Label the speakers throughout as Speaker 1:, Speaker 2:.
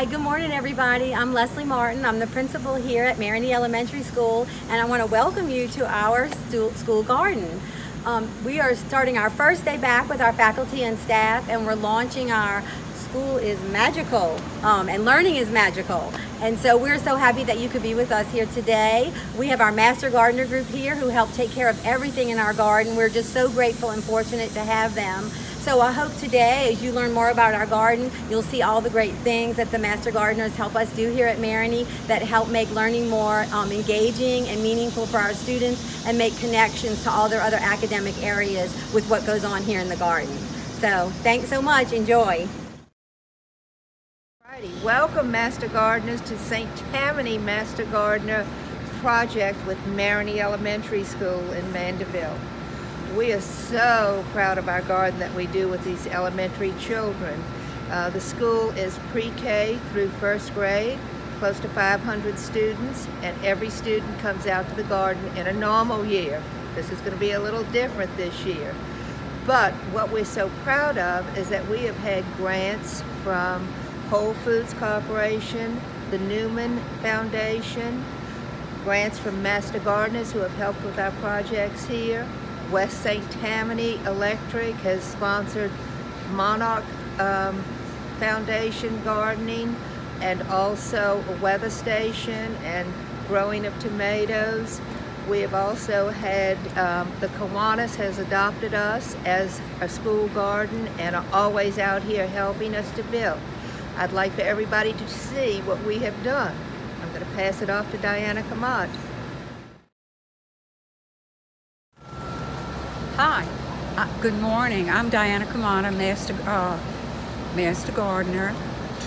Speaker 1: Hi, good morning everybody. I'm Leslie Martin. I'm the principal here at Marigny Elementary School, and I want to welcome you to our school garden. We are starting our first day back with our faculty and staff, and we're launching our School is Magical, and Learning is Magical. And so we're so happy that you could be with us here today. We have our Master Gardener group here who help take care of everything in our garden. We're just so grateful and fortunate to have them. So I hope today, as you learn more about our garden, you'll see all the great things that the Master Gardeners help us do here at Marigny that help make learning more engaging and meaningful for our students and make connections to all their other academic areas with what goes on here in the garden. So thanks so much. Enjoy.
Speaker 2: Alrighty, welcome Master Gardeners to St. Tammany Master Gardener project with Marigny Elementary School in Mandeville. We are so proud of our garden that we do with these elementary children. The school is pre-K through first grade, close to 500 students, and every student comes out to the garden in a normal year. This is going to be a little different this year. But what we're so proud of is that we have had grants from Whole Foods Corporation, the Newman Foundation, grants from Master Gardeners who have helped with our projects here. West St. Tammany Electric has sponsored Monarch Foundation Gardening, and also a weather station and growing of tomatoes. We have also had the Kiwanis has adopted us as a school garden and are always out here helping us to build. I'd like for everybody to see what we have done. I'm going to pass it off to Cammatte.
Speaker 3: Hi, good morning. I'm Cammatte, Master Gardener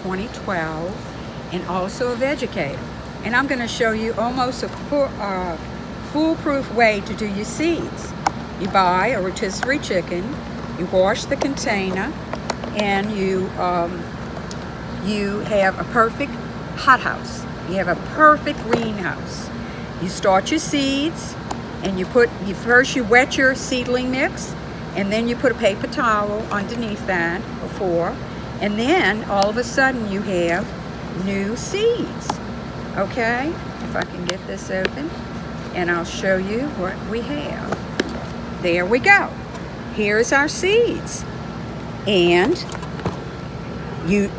Speaker 3: 2012, and also a vegetator. And I'm going to show you almost a foolproof way to do your seeds. You buy a rotisserie chicken, you wash the container, and you have a perfect hothouse. You have a perfect greenhouse. You start your seeds, and you wet your seedling mix, and then you put a paper towel underneath that before, and then all of a sudden you have new seeds. Okay, if I can get this open, and I'll show you what we have. There we go. Here's our seeds. And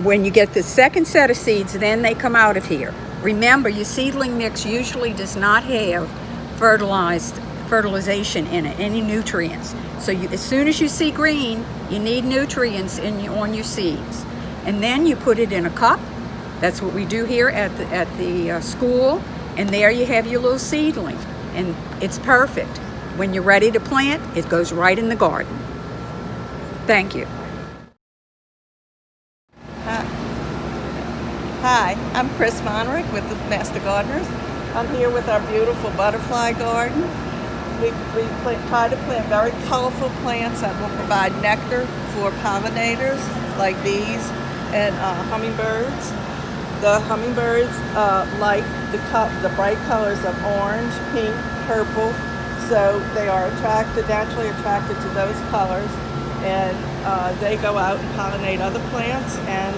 Speaker 3: when you get the second set of seeds, then they come out of here. Remember, your seedling mix usually does not have fertilization in it, any nutrients. So as soon as you see green, you need nutrients on your seeds. And then you put it in a cup. That's what we do here at the school. And there you have your little seedling. And it's perfect. When you're ready to plant, it goes right in the garden. Thank you.
Speaker 4: Hi, I'm Chris Monrick with the Master Gardeners. I'm here with our beautiful butterfly garden. We try to plant very colorful plants that will provide nectar for pollinators like bees and hummingbirds. The hummingbirds like the bright colors of orange, pink, purple, so they are naturally attracted to those colors, and they go out and pollinate other plants and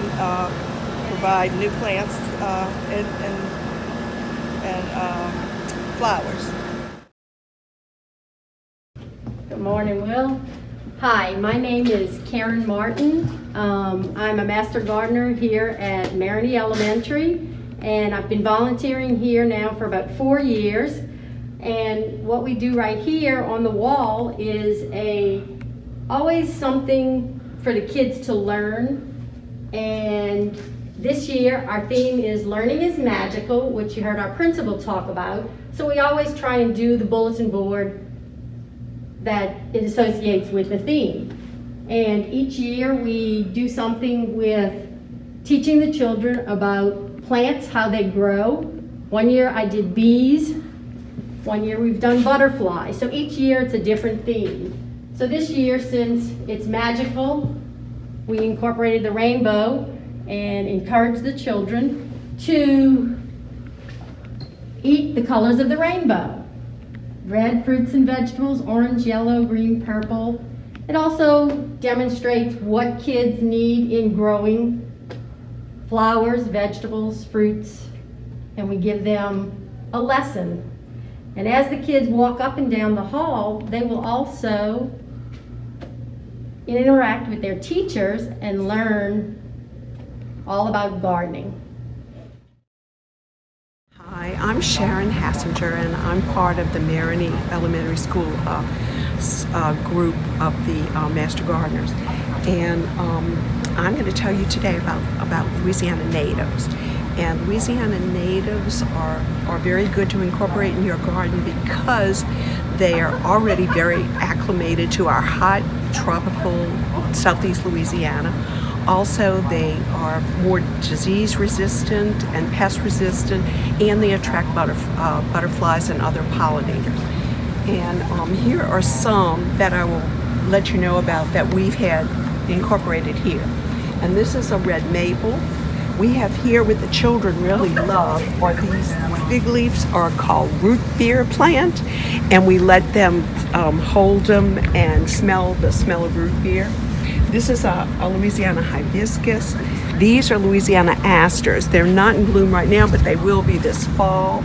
Speaker 4: provide new plants and flowers.
Speaker 1: Good morning, Will. Hi, my name is Karen Martin. I'm a Master Gardener here at Marigny Elementary, and I've been volunteering here now for about 4 years. And what we do right here on the wall is always something for the kids to learn. And this year our theme is Learning is Magical, which you heard our principal talk about. So we always try and do the bulletin board that it associates with the theme. And each year we do something with teaching the children about plants, how they grow. One year I did bees. One year we've done butterflies. So each year it's a different theme. So this year, since it's magical, we incorporated the rainbow and encouraged the children to eat the colors of the rainbow. Red fruits and vegetables, orange, yellow, green, purple. It also demonstrates what kids need in growing flowers, vegetables, fruits, and we give them a lesson. And as the kids walk up and down the hall, they will also interact with their teachers and learn all about gardening.
Speaker 5: Hi, I'm Sharon Hassinger, and I'm part of the Marigny Elementary School group of the Master Gardeners. And I'm going to tell you today about Louisiana natives. And Louisiana natives are very good to incorporate in your garden because they are already very acclimated to our hot, tropical southeast Louisiana. Also, they are more disease resistant and pest resistant, and they attract butterflies and other pollinators. And here are some that I will let you know about that we've had incorporated here. And this is a red maple. We have here what the children really love are these big leaves are called root beer plant, and we let them hold them and smell the smell of root beer. This is a Louisiana hibiscus. These are Louisiana asters. They're not in bloom right now, but they will be this fall.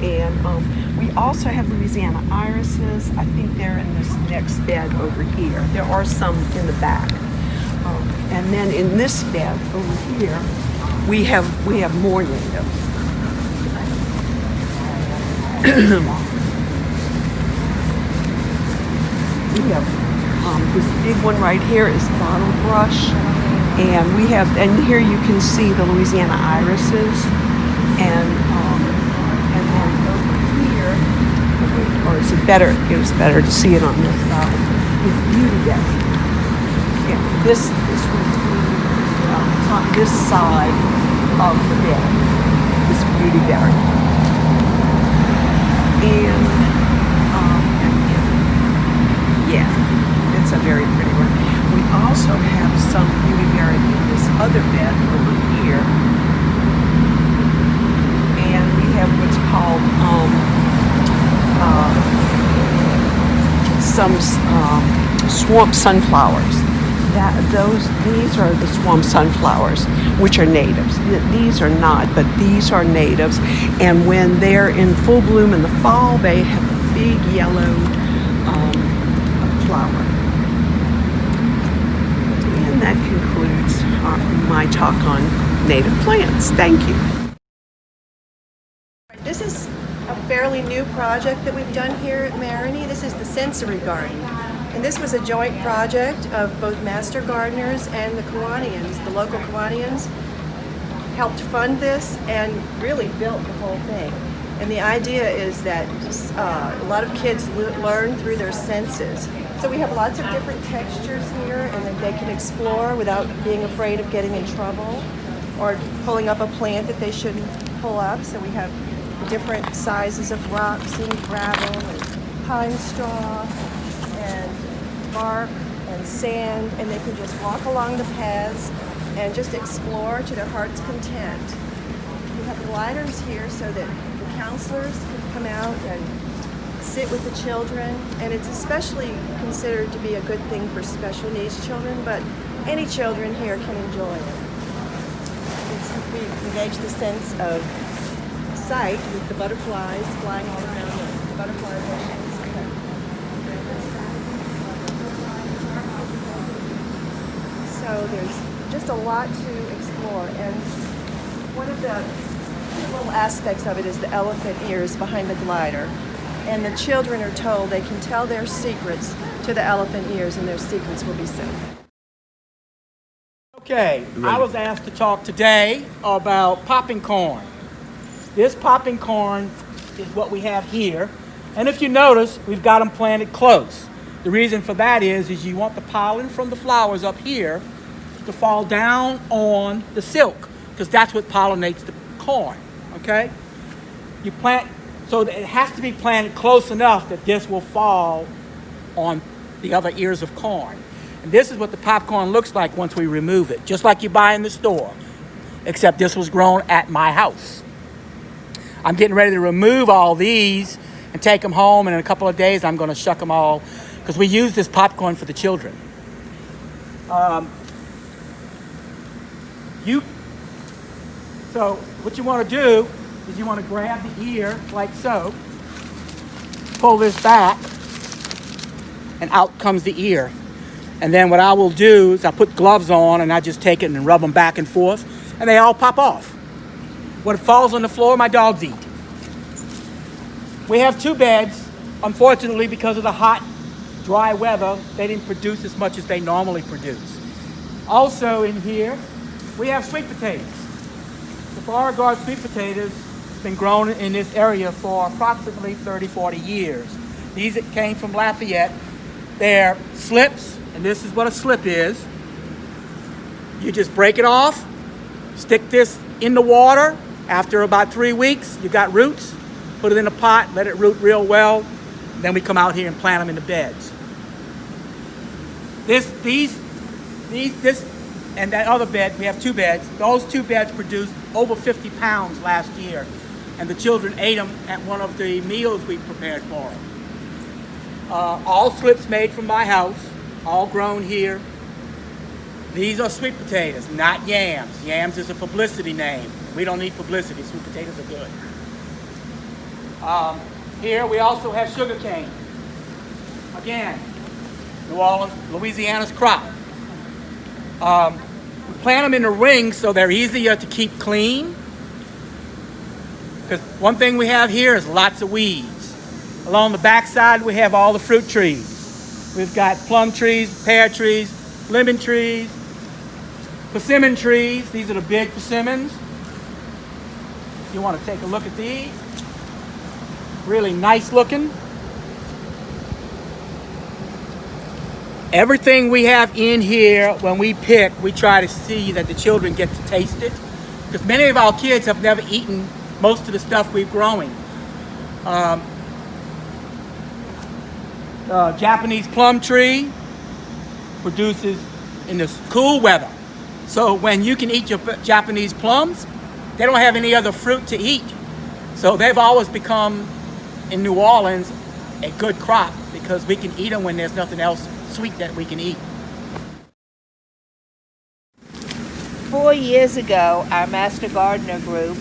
Speaker 5: And we also have Louisiana irises. I think they're in this next bed over here. There are some in the back. And then in this bed over here, we have more natives. We have this big one right here is bottle brush, and here you can see the Louisiana irises, and then over here, or is it better? It was better to see it on this side. It's beautyberry. Yeah, this would be on this side of the bed. This beautyberry, and yeah. It's a very pretty one. We also have some beautyberry in this other bed over here. And we have what's called some swamp sunflowers. These are the swamp sunflowers, which are natives. These are not, but these are natives. And when they're in full bloom in the fall, they have a big yellow flower. And that concludes my talk on native plants. Thank you.
Speaker 6: This is a fairly new project that we've done here at Marigny. This is the sensory garden. And this was a joint project of both Master Gardeners and the Kiwanians. The local Kiwanians helped fund this and really built the whole thing. And the idea is that a lot of kids learn through their senses. So we have lots of different textures here, and that they can explore without being afraid of getting in trouble or pulling up a plant that they shouldn't pull up. So we have different sizes of rocks and gravel and pine straw and bark and sand, and they can just walk along the paths and just explore to their heart's content. We have gliders here so that the counselors can come out and sit with the children, and it's especially considered to be a good thing for special needs children, but any children here can enjoy it. We engage the sense of sight with the butterflies flying all around the butterfly bushes. So there's just a lot to explore, and one of the little aspects of it is the elephant ears behind the glider. And the children are told they can tell their secrets to the elephant ears, and their secrets will be safe.
Speaker 7: Okay, I was asked to talk today about popping corn. This popping corn is what we have here. And if you notice, we've got them planted close. The reason for that is you want the pollen from the flowers up here to fall down on the silk, because that's what pollinates the corn, okay? You plant, so it has to be planted close enough that this will fall on the other ears of corn. And this is what the popcorn looks like once we remove it, just like you buy in the store, except this was grown at my house. I'm getting ready to remove all these and take them home, and in a couple of days I'm going to shuck them all, because we use this popcorn for the children. So what you want to do is you want to grab the ear like so, pull this back, and out comes the ear. And then what I will do is I put gloves on and I just take it and rub them back and forth, and they all pop off. What falls on the floor, my dogs eat. We have 2 beds. Unfortunately, because of the hot, dry weather, they didn't produce as much as they normally produce. Also in here, we have sweet potatoes. The Beauregard sweet potatoes have been grown in this area for approximately 30, 40 years. These came from Lafayette. They're slips, and this is what a slip is. You just break it off, stick this in the water. After about 3 weeks, you got roots. Put it in a pot, let it root real well. Then we come out here and plant them in the beds. This and that other bed, we have 2 beds. Those 2 beds produced over 50 pounds last year. And the children ate them at one of the meals we prepared for them. All slips made from my house, all grown here. These are sweet potatoes, not yams. Yams is a publicity name. We don't need publicity. Sweet potatoes are good. Here we also have sugar cane. Again, New Orleans, Louisiana's crop. We plant them in the rings so they're easier to keep clean. Because one thing we have here is lots of weeds. Along the backside we have all the fruit trees. We've got plum trees, pear trees, lemon trees, persimmon trees. These are the big persimmons. You want to take a look at these. Really nice looking. Everything we have in here, when we pick, we try to see that the children get to taste it. Because many of our kids have never eaten most of the stuff we're growing. Japanese plum tree produces in this cool weather. So when you can eat your Japanese plums, they don't have any other fruit to eat. So they've always become, in New Orleans, a good crop because we can eat them when there's nothing else sweet that we can eat.
Speaker 2: 4 years ago, our Master Gardener group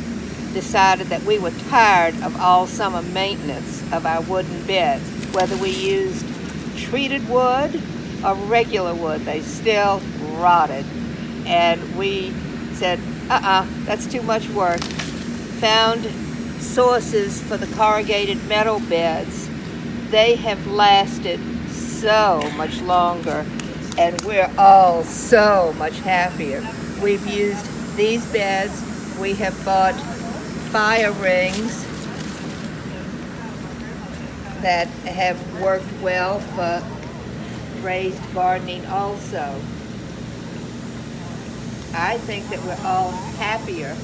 Speaker 2: decided that we were tired of all summer maintenance of our wooden beds. Whether we used treated wood or regular wood, they still rotted. And we said, that's too much work. Found sources for the corrugated metal beds. They have lasted so much longer, and we're all so much happier. We've used these beds. We have bought fire rings that have worked well for raised gardening also. I think that we're all happier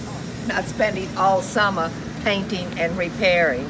Speaker 2: not spending all summer painting and repairing.